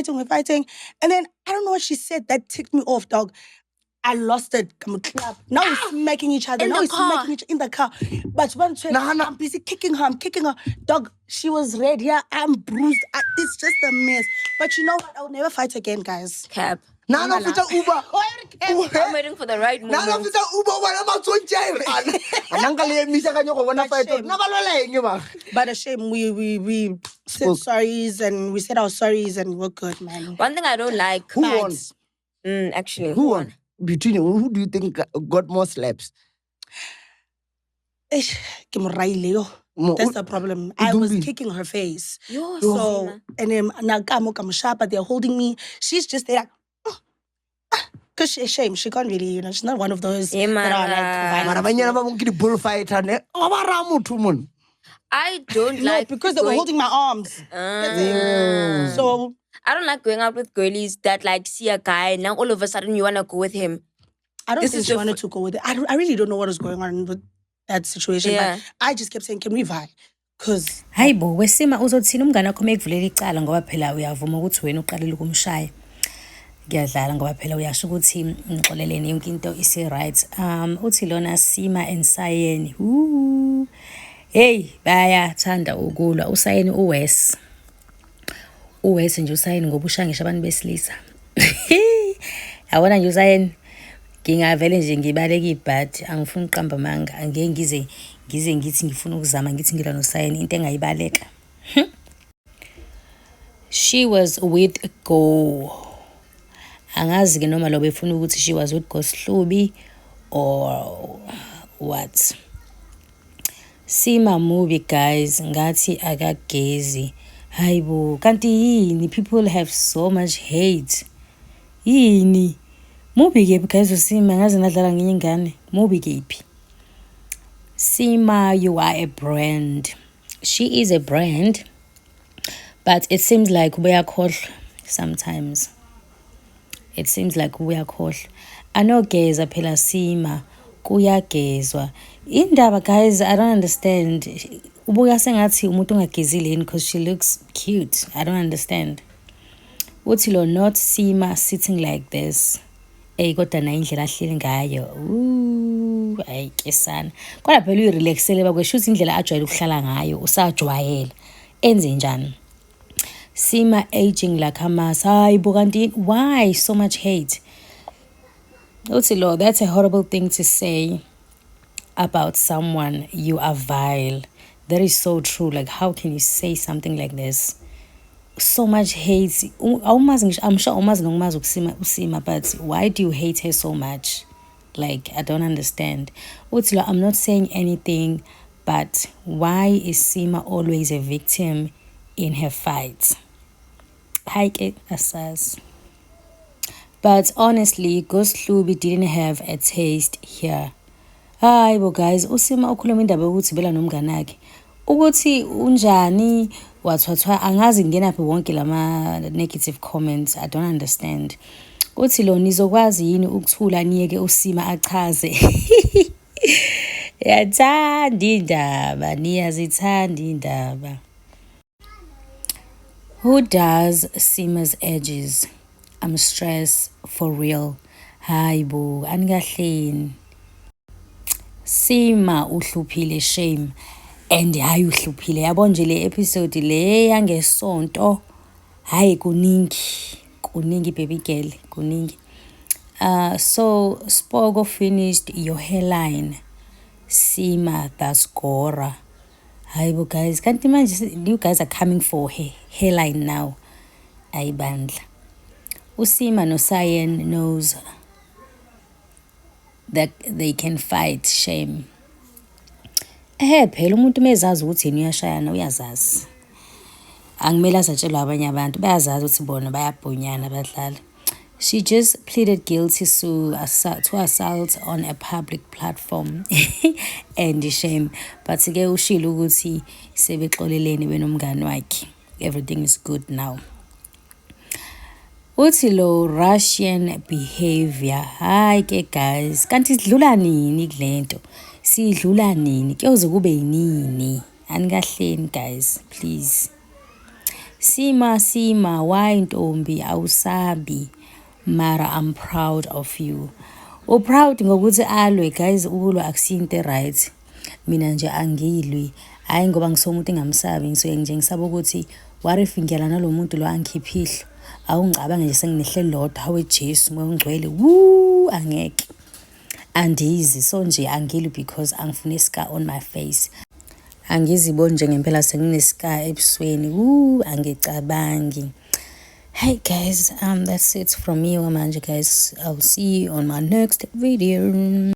fighting. And then I don't know what she said that ticked me off, dog. I lost it. Come on, clap. Now we're smacking each other. Now we're smacking each in the car. But one time, I'm busy kicking her. I'm kicking her. Dog, she was red here. I'm bruised. It's just a mess. But you know what? I'll never fight again, guys. Cap. Now I'm Uber. I'm waiting for the right moment. Now I'm Uber. What am I doing, But a shame, we said sorries and we said our sorries and we're good, man. One thing I don't like. Who won? Actually, who won? Between you, who do you think got more slaps? That's the problem. I was kicking her face. So, and then but they're holding me. She's just there. Because she's shame. She can't really, she's not one of those that are like bullfighter. I don't like because they were holding my arms. So I don't like going out with girlies that like see a guy now all of a sudden you wanna go with him. I don't think she wanted to go with it. I really don't know what was going on with that situation. Yeah. But I just kept saying, can we vie? Because hayibo wesima uzothina umngane wakho mekuvulela icala ngoba phela uyavuma ukuthi wena uqalile ukumshaya. Ngiyadlala ngoba phela uyasho ukuthi ngixoleleni yonke into isi right. Uthi lona Sima and Sayeni. Hey, bayathanda ukulwa. Usayeni uWes. Uwes nje usayeni ngoba ushangisha abantu besilisa. Yabona nje usayeni ngingavele nje ngibaleka ibhadi angifuni uqamba manga angeke ngize ngithi ngifuna ukuzama ngithi ngila nosayeni into engayibaleka. She was with Go. Angazi ke noma lo befuna ukuthi she was with Gosihlubi or what. Sima movie guys ngathi akagezi. Hayibo kanti yini people have so much hate. Yini movie ke guys uSima ngaze ngadlala ngenye ingane movie kephi. Sima, you are a brand. She is a brand, but it seems like we are caught sometimes. It seems like we are caught. Anogeza phela Sima kuyagezwa. Indaba guys, I don't understand. Ubuya sengathi umuntu ungagezile because she looks cute. I don't understand. Uthi lo not Sima sitting like this. Kodwa na indlela ahleli ngayo. Ayi kesana. Kodwa phela uyirelaxele bakwesho ukuthi indlela ajwayele ukuhlala ngayo usajwayela. Enze njani? Sima aging like Hamas. Hayibo kanti why so much hate? Uthi lo, that's a horrible thing to say about someone. You are vile. That is so true. Like, how can you say something like this? So much hate. I'm sure Usima, but why do you hate her so much? Like, I don't understand. Utsila, I'm not saying anything, but why is Sima always a victim in her fights? Hike asas. But honestly, Gosihlubi didn't have a taste here. Hayibo guys, Usima ukhuluma indaba ukuthi bela nomnganakhe. Ukuthi unjani wathwathwa angazi ngenaphi wonke lama negative comments. I don't understand. Uthi lo nizokwazi yini ukuthula niyeke uSima achaze. Yathanda indaba, niyazithanda indaba. Who does Sima's edges? I'm stressed for real. Hayibo angahleni. Sima uhluphile shame. And hayi uhluphile yabo nje le episode le yangesonto hayi kuningi baby girl kuningi. So Spogo finished your hairline. Sima that's Gora. Hayibo guys, can't imagine you guys are coming for her hairline now. Ayibandla. Usima no Sayen knows that they can fight shame. Phela umuntu mezazi ukuthi yena uyashayana uyazazi. Angimela satshelwa abanye abantu bayazazi ukuthi bona bayabhonyana badlala. She just pleaded guilty to assault on a public platform and shame. But ke ushilo ukuthi sebexolelene benomngane wakhe. Everything is good now. Uthi lo Russian behavior. Hayi ke guys, kanti sidlula nini kulento? Sidlula nini? Kuyoze kube yinini? Anikahleni guys, please. Sima, why ntombi awusabi? Mara, I'm proud of you. Proud ngokuthi alwe guys, ukulwa akusinto right. Mina nje angilwi. Hayi ngoba ngisomuntu engamsabi, ngisuke nje ngisaba ukuthi what if ngiyala nalomuntu lo angikhiphihlo. Awungicabange nje senginehle lodwa hawe Jesu moya ongcwele. Woo, angeke. Andizi so nje angilwi because angifuna scar on my face. Angiziboni nje ngempela senginescar ebusweni. Woo, angicabangi. Hey guys, that's it from me manje guys. I'll see you on my next video.